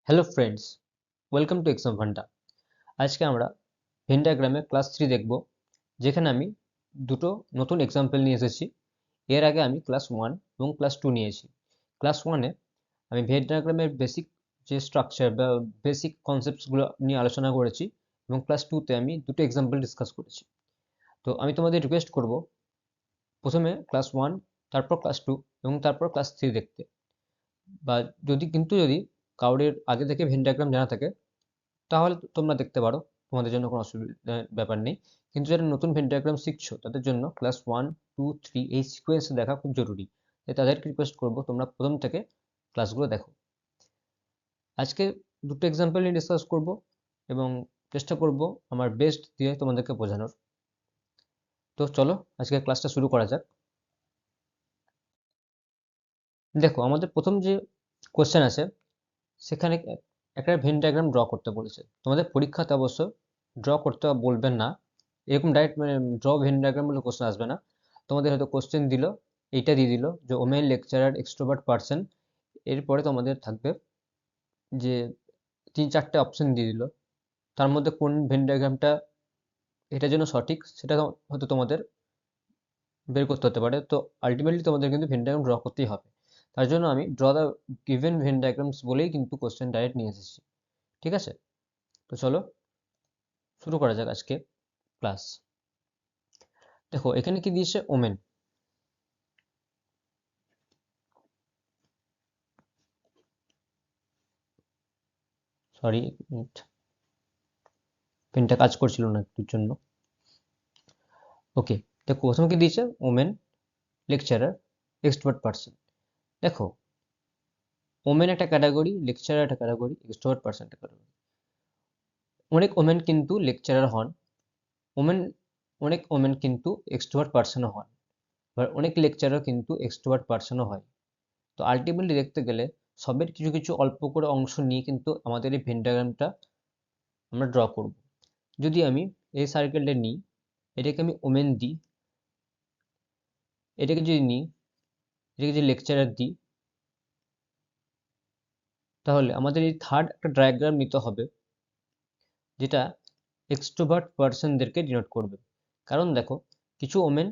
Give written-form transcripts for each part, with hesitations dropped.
Hello friends, welcome to exam funda. আজকে আমরা when ডায়াগ্রামে ক্লাস 3 দেখব, যেখানে আমি দুটো নতুন এক্সাম্পল নিয়ে এসেছি। এর আগে আমি ক্লাস 1 এবং ক্লাস 2 নিয়েছি। ক্লাস 1-এ আমি ভেন ডায়াগ্রামের বেসিক যে স্ট্রাকচার বা বেসিক কনসেপ্টসগুলো নিয়ে আলোচনা করেছি, এবং ক্লাস 2-তে আমি দুটো এক্সাম্পল ডিসকাস করেছি। তো আমি তোমাদের রিকোয়েস্ট করব প্রথমে ক্লাস 1, তারপর ক্লাস 2 এবং তারপর ক্লাস 3 দেখতে। বা যদি কারোর আগে থেকে ভেন ডায়াগ্রাম জানা থাকে, তাহলে তোমরা দেখতে পারো, তোমাদের জন্য কোনো অসুবিধার ব্যাপার নেই। কিন্তু যারা নতুন ভেন ডায়াগ্রাম শিখছো, তাদের জন্য ক্লাস 1, 2, 3 এই সিকোয়েন্সে দেখা খুব জরুরি। তাই তাদেরকে রিকোয়েস্ট করবো তোমরা প্রথম থেকে ক্লাসগুলো দেখো। আজকে দুটো এক্সাম্পল নিয়ে ডিসকাস করব এবং চেষ্টা করব আমার বেস্ট দিয়ে তোমাদেরকে বোঝানোর। তো চলো আজকে ক্লাসটা শুরু করা যাক। দেখো, আমাদের প্রথম যে কোশ্চেন আছে, সেখানে একটা ভেন ডায়াগ্রাম ড্র করতে বলেছে। তোমাদের পরীক্ষাতে অবশ্য ড্র করতে বলবেন না, এরকম ডাইরেক্ট মানে ড্র ভেন ডায়াগ্রাম বলে কোশ্চেন আসবে না। তোমাদের হয়তো কোশ্চেন দিল, এইটা দিয়ে দিল যে ওমেন লেকচারার এক্সট্রোভার্ট পার্সন, এরপরে তোমাদের থাকবে যে 3-4টে অপশন দিয়ে দিল, তার মধ্যে কোন ভেন ডায়াগ্রামটা এটার জন্য সঠিক সেটা হয়তো তোমাদের বের করতে হতে পারে। তো আলটিমেটলি তোমাদের কিন্তু ভেন ডায়াগ্রাম ড্র করতেই হবে। তার জন্য আমি draw the given Venn diagrams বলেই কিন্তু কোশ্চেন ডাইরেক্ট নিয়ে এসেছি। ঠিক আছে, তো চলো শুরু করা যাক আজকে ক্লাস। দেখো এখানে কি দিয়েছে, ওমেন। সরি, পেনটা কাজ করছিল না একটুর জন্য। ওকে, দেখো প্রথমে কি দিয়েছে, ওমেন লেকচারার এক্সট্রোভার্ট পার্সন। দেখো, ওমেন একটা ক্যাটাগরি, লেকচারার একটা ক্যাটাগরি, এক্সট্রোভার্ট পার্সন একটা ক্যাটাগরি। অনেক ওমেন কিন্তু লেকচারার হন, ওমেন অনেক ওমেন কিন্তু এক্সট্রোভার্ট পার্সনও হন, আবার অনেক লেকচারার কিন্তু এক্সট্রোভার্ট পার্সনও হয়। তো আলটিমেটলি দেখতে গেলে সবের কিছু কিছু অল্প করে অংশ নিয়ে কিন্তু আমাদের এই ভেন ডায়াগ্রামটা আমরা ড্র করব। যদি আমি এই সার্কেলটা নিই, এটাকে আমি ওমেন দিই, এটাকে যদি নিই, এটাকে যদি লেকচারার দিই, তাহলে আমাদের এই থার্ড একটা ডায়াগ্রাম নিতে হবে, যেটা এক্সট্রোভার্ট পার্সনদেরকে ডিনোট করবে। কারণ দেখো, কিছু ওমেন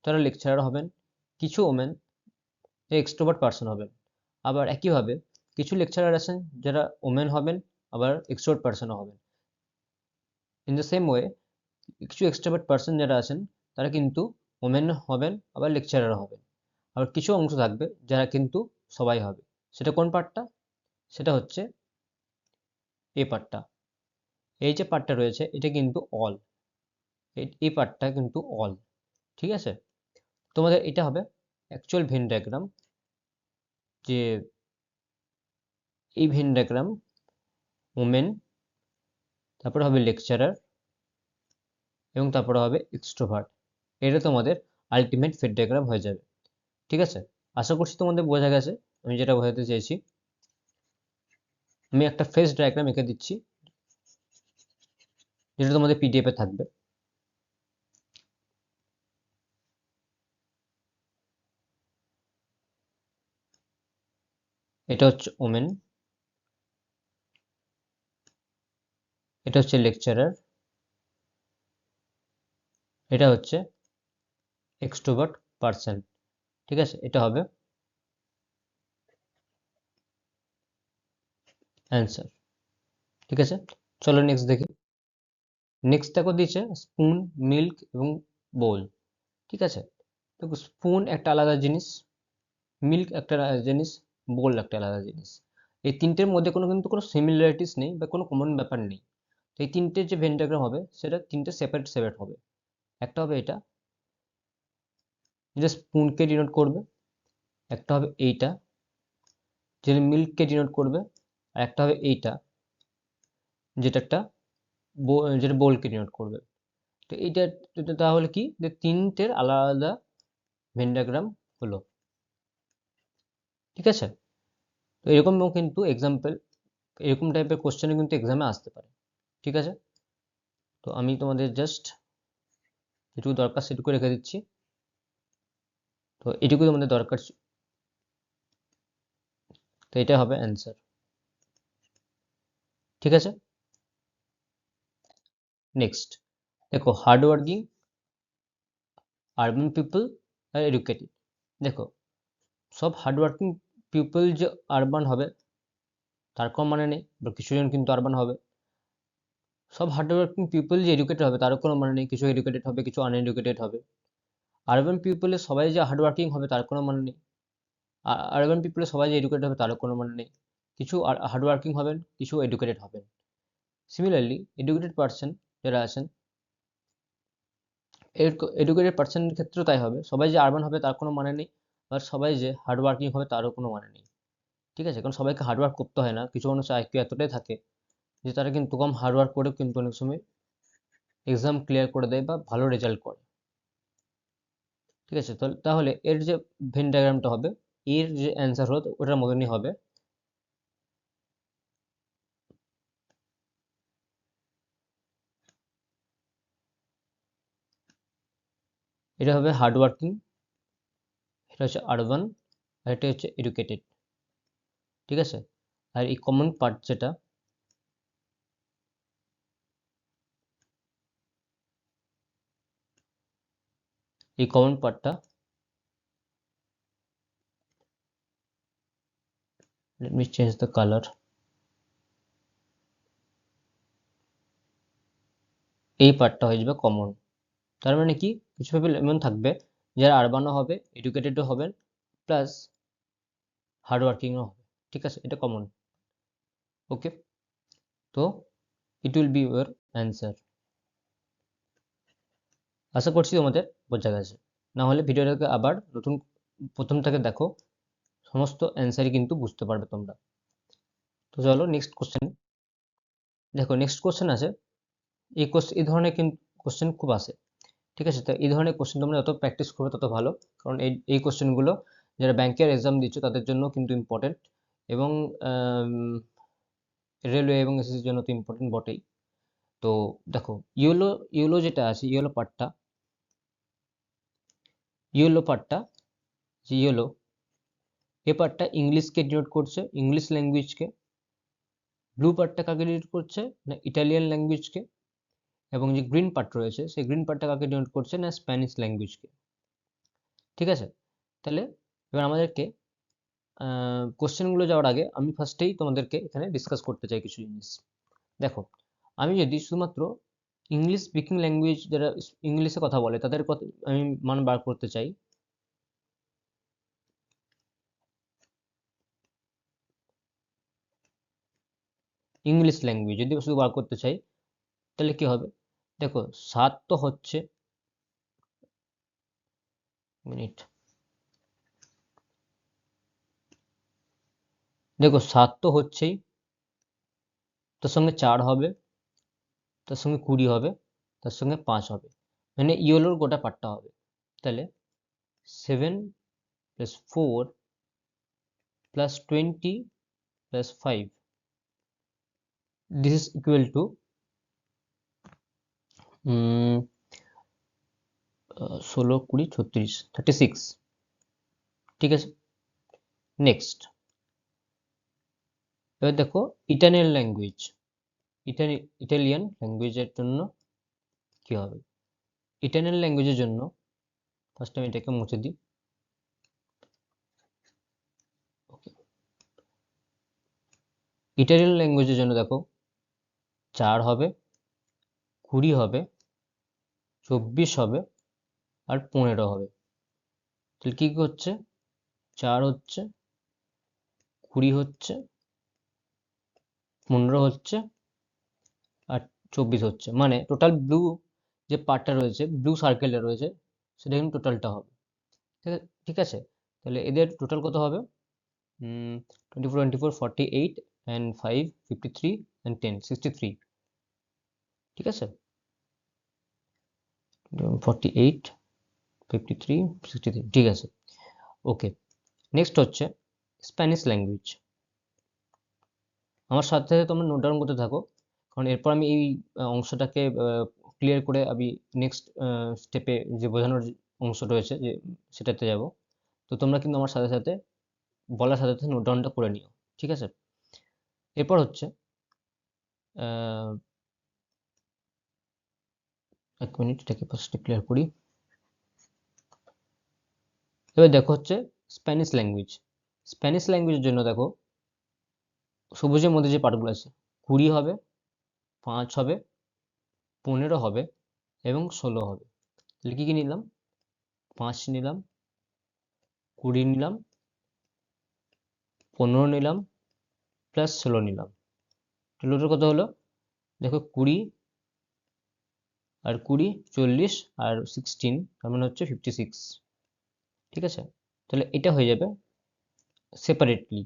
তারা লেকচারার হবেন, কিছু ওমেন এক্সট্রোভার্ট পার্সন হবেন। আবার একইভাবে কিছু লেকচারার আছেন যারা ওমেন হবেন, আবার এক্সট্রোভার্ট পার্সনও হবেন। ইন দ্য সেম ওয়ে, কিছু এক্সট্রোভার্ট পার্সন যারা আছেন, তারা কিন্তু ওমেন হবেন, আবার লেকচারার হবেন। আবার কিছু অংশ থাকবে যারা কিন্তু সবাই হবে। সেটা কোন পার্টটা? সেটা হচ্ছে এই পার্টটা। এই যে পার্টটা রয়েছে, এটা কিন্তু অল, এই পার্টটা কিন্তু অল। ঠিক আছে, তোমাদের এটা হবে অ্যাকচুয়াল ভেন ডায়াগ্রাম, যে এই ভেন ডায়াগ্রাম ওমেন, তারপরে হবে লেকচারার, এবং তারপরে হবে এক্সট্রোভার্ট। এটা তোমাদের আলটিমেট ভেন ডায়াগ্রাম হয়ে যাবে। ঠিক আছে, আশা করছি তোমাদের বোঝা গেছে আমি যেটা বোঝাতে চেয়েছি। আমি একটা ফেস ডায়াগ্রাম এঁকে দিচ্ছি, যেটা তোমাদের পিডিএফ এ থাকবে। এটা হচ্ছে ওমেন, এটা হচ্ছে লেকচারার, এটা হচ্ছে এক্সট্রোভার্ট পার্সন। ঠিক আছে, এটা হবে অ্যান্সার। ঠিক আছে, চলো নেক্সট দেখি। নেক্সট দেখো দিয়েছে স্পুন, মিল্ক এবং বোল। ঠিক আছে, দেখো স্পুন একটা আলাদা জিনিস, মিল্ক একটা আলাদা জিনিস, বোল একটা আলাদা জিনিস। এই তিনটের মধ্যে কিন্তু কোনো সিমিলারিটিস নেই বা কোনো কমন ব্যাপার নেই। তো এই তিনটে যে ভেন ডায়াগ্রাম হবে, সেটা তিনটে সেপারেট সেপারেট হবে। একটা হবে এটা, যেটা স্পুনকে ডিনোট করবে। একটা হবে এইটা, যেটা মিল্ককে ডিনোট করবে। আর একটা হবে এইটা, যেটা একটা যেটা বোলকে ডিনোট করবে। তো এটা তাহলে কি, যে তিনটের আলাদা আলাদা ভেন ডায়াগ্রাম হলো। ঠিক আছে, তো এরকমও কিন্তু এক্সাম্পল, এরকম টাইপের কোশ্চেনও কিন্তু এক্সামে আসতে পারে। ঠিক আছে, তো আমি তোমাদের জাস্ট যেটুকু দরকার সেটুকু রেখে দিচ্ছি। তো এটুকু তোমাদের দরকার, তো এটা হবে অ্যান্সার। ঠিক আছে। নেক্সট দেখো, hard working urban people are educated. দেখো, সব হার্ড ওয়ার্কিং পিপল যে আরবান হবে তার কোনো মানে নেই, বা কিছুজন কিন্তু আরবান হবে। সব হার্ড ওয়ার্কিং পিপল যে এডুকেটেড হবে তারও কোনো মানে নেই, কিছু এডুকেটেড হবে, কিছু আনএডুকেটেড হবে। আরবান পিপলের সবাই যে হার্ড ওয়ার্কিং হবে তার কোনো মানে নেই, আরবান পিপলের সবাই যে এডুকেটেড হবে তারও কোনো মানে নেই। কিছু হার্ড ওয়ার্কিং হবেন, কিছু এডুকেটেড হবেন। সিমিলারলি এডুকেটেড পার্সন যারা আছেন, এডুকেটেড পার্সনের ক্ষেত্রেও তাই হবে, সবাই যে আরবান হবে তার কোনো মানে নেই, আর সবাই যে হার্ড ওয়ার্কিং হবে তারও কোনো মানে নেই। ঠিক আছে, কারণ সবাইকে হার্ড ওয়ার্ক করতে হয় না, কিছু মানুষের আইকিউ এতটাই থাকে যে তারা কিন্তু কম হার্ড ওয়ার্ক করেও কিন্তু অনেক সময় এক্সাম ক্লিয়ার করে দেয় বা ভালো রেজাল্ট করে। ঠিক আছে, তাহলে এর যে ভেন ডায়াগ্রামটা হবে, এর যে অ্যান্সার হবে ওটার মতনই হবে। এটা হবে হার্ড ওয়ার্কিং, এটা হচ্ছে আরবান, আর এটা হচ্ছে এডুকেটেড। ঠিক আছে, আর এই কমন পার্ট যেটা, এই কমন পার্টটা, let me change the color, এই পার্টটা হয়ে যাবে কমন। তার মানে কি, কিছু পিপল এমন থাকবে যারা আরবানও হবে, এডুকেটেডও হবেন, প্লাস হার্ড ওয়ার্কিংও হবে। ঠিক আছে, এটা কমন। ওকে, তো it will be your answer. আশা করছি তোমাদের বোঝা গেছে, না হলে ভিডিওটাকে আবার নতুন প্রথম থেকে দেখো, সমস্ত অ্যান্সারই কিন্তু বুঝতে পারবে তোমরা। তো চলো নেক্সট কোশ্চেন। দেখো নেক্সট কোশ্চেন আছে, এই ধরনের কিন্তু কোশ্চেন খুব আসে। ঠিক আছে, তো এই ধরনের কোশ্চেন তোমরা যত প্র্যাকটিস করবে তত ভালো, কারণ এই কোশ্চেনগুলো যারা ব্যাংকের এক্সাম দিচ্ছ তাদের জন্য কিন্তু ইম্পর্টেন্ট, এবং রেলওয়ে এবং এসএসসির জন্য তো ইম্পর্টেন্ট বটেই। তো দেখো, ইয়েলো ইয়েলো যেটা আছে, ইয়েলো পার্টটা যে ইয়েলো, এই পার্টটা ইংলিশকে ডিনোট করছে, ইংলিশ ল্যাঙ্গুয়েজকে। ব্লু পার্টটা কাকে ডিনোট করছে না ইটালিয়ান ল্যাঙ্গুয়েজকে, এবং যে গ্রিন পার্ট রয়েছে সেই গ্রিন পার্টটা কাকে ডিনোট করছে না স্প্যানিশ ল্যাঙ্গুয়েজকে। ঠিক আছে, তাহলে এবার আমাদেরকে কোশ্চেনগুলো যাওয়ার আগে আমি ফার্স্টেই তোমাদেরকে এখানে ডিসকাস করতে চাই কিছু জিনিস। দেখো, আমি যদি শুধুমাত্র ইংলিশ স্পিকিং ল্যাঙ্গুয়েজ যারা ইংলিশে কথা বলে তাদের কথা আমি মান বার করতে চাই, ইংলিশ ল্যাঙ্গুয়েজ যদি শুধু বার করতে চাই, তাহলে কি হবে? দেখো 7 তো হচ্ছে, মিনিট, দেখো 7 তো হচ্ছেই, তার সঙ্গে 4 হবে, তার সঙ্গে 20 হবে, তার সঙ্গে 5 হবে, মানে ইয়েলোর গোটা পার্টটা হবে। তাহলে 7 plus 4 plus 20 plus 5, this is equal to 16 20 36 36। ঠিক আছে, নেক্সট এবার দেখো ইটালিয়ান ল্যাঙ্গুয়েজ, ইটালিয়ান ল্যাঙ্গুয়েজের জন্য কি হবে? ইটালিয়ান ল্যাঙ্গুয়েজের জন্য ফার্স্ট আমি এটাকে মুছে দিই। ইটালিয়ান ল্যাঙ্গুয়েজের জন্য দেখো 4 হবে, 20 হবে, 24 হবে, আর 15 হবে। তাহলে কি হচ্ছে? 4 হচ্ছে, 20 হচ্ছে, 15 হচ্ছে, আর 24 হচ্ছে, মানে টোটাল ব্লু যে পার্টটা রয়েছে, ব্লু সার্কেলটা রয়েছে, সেটা কিন্তু টোটালটা হবে। ঠিক আছে, তাহলে এদের টোটাল কত হবে? 24 24 48 and 5 53 and 10 63। ঠিক আছে, 48 53 63, ঠিক আছে। ওকে, নেক্সট হচ্ছে স্প্যানিশ ল্যাঙ্গুয়েজ। আমার সাথে সাথে তোমরা নোট ডাউন করতে থাকো, কারণ এরপর আমি এই অংশটাকে ক্লিয়ার করে আমি নেক্সট স্টেপে যে বোঝানোর যে অংশ রয়েছে যে সেটাতে যাব। তো তোমরা কিন্তু আমার সাথে সাথে বলার সাথে সাথে নোট ডাউনটা করে নিও। ঠিক আছে, এরপর হচ্ছে এক মিনিট, এটাকে ফার্স্টে ক্লিয়ার করি। এবার দেখো হচ্ছে স্প্যানিশ ল্যাঙ্গুয়েজ। স্প্যানিশ ল্যাঙ্গুয়েজের জন্য দেখো সবুজের মধ্যে যে পার্টগুলো আছে, 20 হবে, 5 হবে, 15 হবে এবং 16 হবে। তাহলে কি কি নিলাম? 5 নিলাম, 20 নিলাম, 15 নিলাম, প্লাস 16 নিলাম। টোটাল কত হলো? দেখো 20 আর 20, 40 আর 16, তার মানে হচ্ছে 56। ঠিক আছে, তাহলে এটা হয়ে যাবে সেপারেটলি।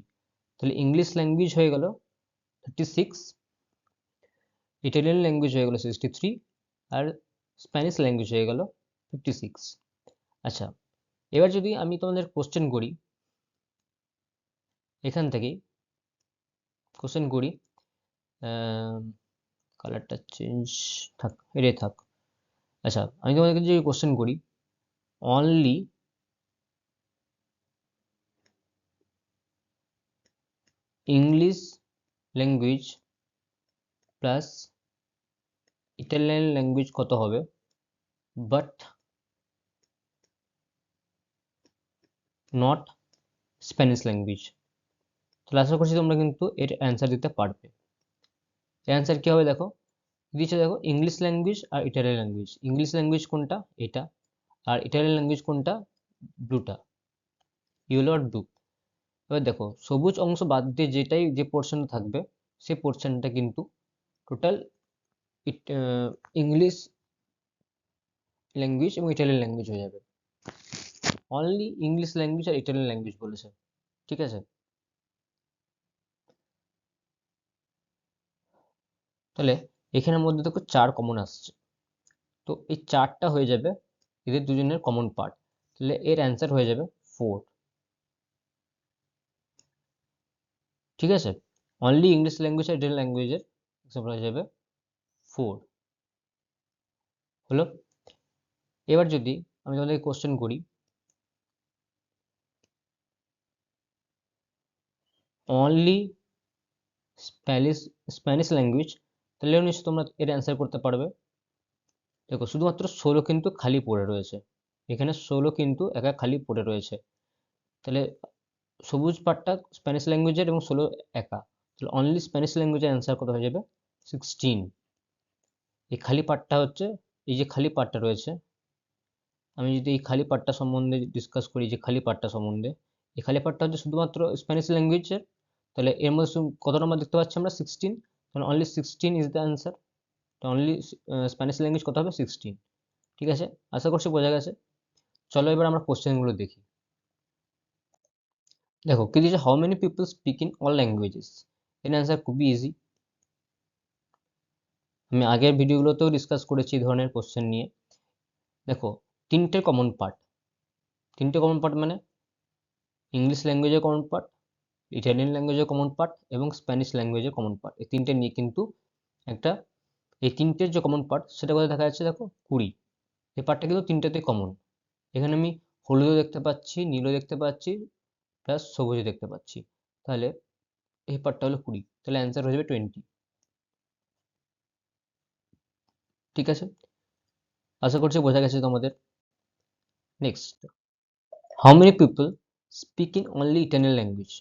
তাহলে ইংলিশ ল্যাঙ্গুয়েজ হয়ে গেল 36, ইটালিয়ান ল্যাঙ্গুয়েজ হয়ে গেল 63, আর স্প্যানিশ ল্যাঙ্গুয়েজ হয়ে গেল 56। আচ্ছা, এবার যদি আমি তোমাদের কোশ্চেন করি, এখান থেকেই কোশ্চেন করি, কালারটা চেঞ্জ থাক, এটাই থাক। আচ্ছা, আমি তোমাদেরকে যদি কোশ্চেন করি, only English language plus Italian language কত হবে, বাট নট স্প্যানিশ ল্যাঙ্গুয়েজ। তাহলে আশা করছি তোমরা কিন্তু এর অ্যান্সার দিতে পারবে। এর অ্যান্সার কি হবে দেখো, দিচ্ছে দেখো ইংলিশ ল্যাঙ্গুয়েজ আর ইটালিয়ান ল্যাঙ্গুয়েজ। ইংলিশ ল্যাঙ্গুয়েজ কোনটা? এটা। আর ইটালিয়ান ল্যাঙ্গুয়েজ কোনটা? ব্লুটা, ইয়েলো আর ব্লু। এবার দেখো সবুজ অংশ বাদ দিয়ে যেটাই যে পোর্শন থাকবে, সেই পোর্শনটা কিন্তু টোটাল ইংলিশ ল্যাঙ্গুয়েজ এবং ইটালিয়ান ল্যাঙ্গুয়েজ হয়ে যাবে। অনলি ইংলিশ ল্যাঙ্গুয়েজ আর ইটালিয়ান ল্যাঙ্গুয়েজ বলেছে। ঠিক আছে, তাহলে এখানের মধ্যে দেখো 4 কমন আসছে, তো এই 4টা হয়ে যাবে এদের দুজনের কমন পার্ট। তাহলে এর অ্যান্সার হয়ে যাবে 4। ঠিক আছে, অনলি ইংলিশ ল্যাঙ্গুয়েজ আর ইটালিয়ান ল্যাঙ্গুয়েজের এক্সাম্পল হয়ে যাবে 4 হলো। এবার যদি আমি তোমাদেরকে কোশ্চেন করি, অনলি স্প্যানিশ স্প্যানিশ ল্যাঙ্গুয়েজ, তাহলেও নিশ্চয়ই তোমরা এর অ্যান্সার করতে পারবে। দেখো শুধুমাত্র 16 কিন্তু খালি পড়ে রয়েছে, এখানে 16 কিন্তু একা খালি পড়ে রয়েছে। তাহলে সবুজ পার্টটা স্প্যানিশ ল্যাঙ্গুয়েজের এবং 16 একা, তাহলে অনলি স্প্যানিশ ল্যাঙ্গুয়েজের অ্যান্সার কত হয়ে যাবে? 16। এই খালি পার্টটা হচ্ছে, এই যে খালি পার্টটা রয়েছে, আমি যদি এই খালি পার্টটা সম্বন্ধে ডিসকাস করি, যে খালি পার্টটা সম্বন্ধে, এই খালি পার্টটা হচ্ছে শুধুমাত্র স্প্যানিশ ল্যাঙ্গুয়েজের। তাহলে এর মধ্যে কত নম্বর দেখতে পাচ্ছি আমরা? 16। তাহলে only 16 is the answer. Only Spanish language কত হবে? 16। ঠিক আছে, আশা করছি বোঝা গেছে। চলো এবার আমরা কোশ্চেনগুলো দেখি। দেখো কি দিয়েছে, how many people speak in all languages. এর অ্যান্সার খুবই ইজি। আমি আগের ভিডিওগুলোতেও ডিসকাস করেছি এই ধরনের কোশ্চেন নিয়ে। দেখো তিনটে কমন পার্ট, তিনটে কমন পার্ট মানে ইংলিশ ল্যাঙ্গুয়েজের কমন পার্ট, ইটালিয়ান ল্যাঙ্গুয়েজের কমন পার্ট এবং স্প্যানিশ ল্যাঙ্গুয়েজের কমন পার্ট। এই তিনটে নিয়ে কিন্তু একটা, এই তিনটের যে কমন পার্ট সেটা কোথায় দেখা যাচ্ছে দেখো 20। এই পার্টটা কিন্তু তিনটেতেই কমন। এখানে আমি হলুদও দেখতে পাচ্ছি, নীলও দেখতে পাচ্ছি, প্লাস সবুজও দেখতে পাচ্ছি। তাহলে এই পার্টটা হলো 20, তাহলে অ্যান্সার হয়ে যাবে 20। ঠিক আছে, আশা করছি বোঝা গেছে তোমাদের। Next, how many people speak in only Italian language.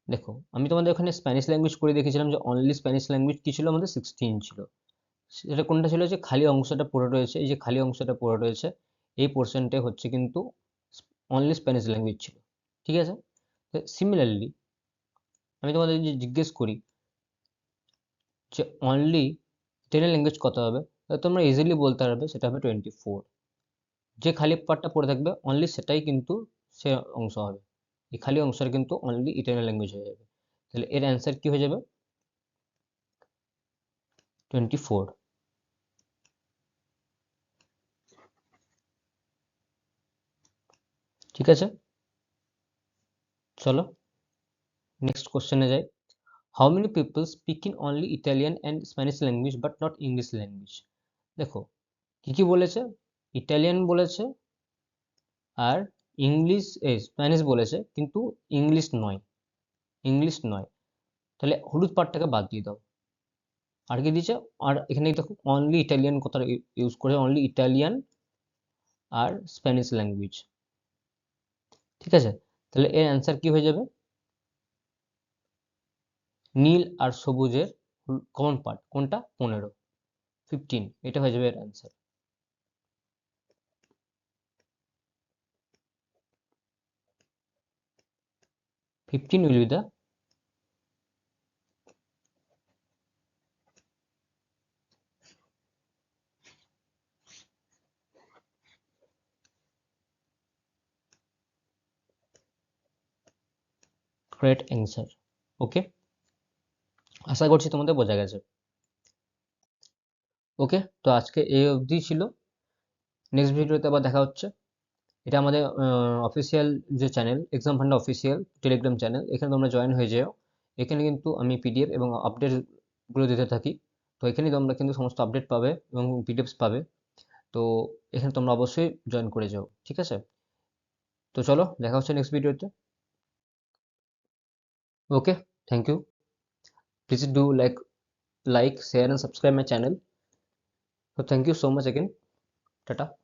দেখো আমি তোমাদের ওখানে স্প্যানিশ ল্যাঙ্গুয়েজ করে দেখেছিলাম যে অনলি স্প্যানিশ ল্যাঙ্গুয়েজ কি ছিল আমাদের? 16 ছিল। সেটা কোনটা ছিল? যে খালি অংশটা পড়ে রয়েছে, এই যে খালি অংশটা পড়ে রয়েছে, এই পোর্শনটাই হচ্ছে কিন্তু অনলি স্প্যানিশ ল্যাঙ্গুয়েজ ছিল। ঠিক আছে, সিমিলারলি আমি তোমাদের যে জিজ্ঞেস করি যে অনলি ইটালিয়ান ল্যাঙ্গুয়েজ কত হবে, তাহলে তোমরা ইজিলি বলতে পারবে সেটা হবে 24। যে খালি পার্টটা পড়ে থাকবে অনলি সেটাই কিন্তু সে অংশ হবে। এই খালি অংশটা কিন্তু অনলি ইটালিয়ান ল্যাঙ্গুয়েজ হয়ে যাবে। তাহলে এর অ্যান্সার কি হয়ে যাবে? 24। ঠিক আছে, চলো নেক্সট কোশ্চেনে যাই। How many people speak in only Italian and Spanish language but not English language. দেখো কি কি বলেছে, ইটালিয়ান বলেছে আর ইংলিশ স্প্যানিশ বলেছে, কিন্তু ইংলিশ নয়, ইংলিশ নয়। তাহলে হলুদ পার্টটাকে বাদ দিয়ে দাও, আর কি দিয়েছে, আর এখানে দেখো অনলি ইটালিয়ান কথা ইউজ করে, অনলি ইটালিয়ান আর স্প্যানিশ ল্যাঙ্গুয়েজ। ঠিক আছে, তাহলে এর অ্যান্সার কি হয়ে যাবে, নীল আর সবুজের কমন পার্ট কোনটা, 15, 15, এটা হয়ে যাবে এর answer. 15 will be the correct answer. ওকে, আশা করছি তোমাদের বোঝা গেছে। ওকে, তো আজকে এই অবধি ছিল, নেক্সট ভিডিওতে আবার দেখা হচ্ছে। এটা আমাদের অফিসিয়াল যে চ্যানেল, এক্সাম ফান্ডা অফিসিয়াল টেলিগ্রাম চ্যানেল, এখানে তোমরা জয়েন হয়ে যেও। এখানে কিন্তু আমি পিডিএফ এবং আপডেটগুলো দিতে থাকি, তো এখানে তোমরা কিন্তু সমস্ত আপডেট পাবে এবং পিডিএফস পাবে। তো এখানে তোমরা অবশ্যই জয়েন করে যাও, ঠিক আছে? তো চলো দেখা হচ্ছে নেক্সট ভিডিওতে। Okay, thank you. Please do like, share and subscribe my channel. So thank you so much again. Tata.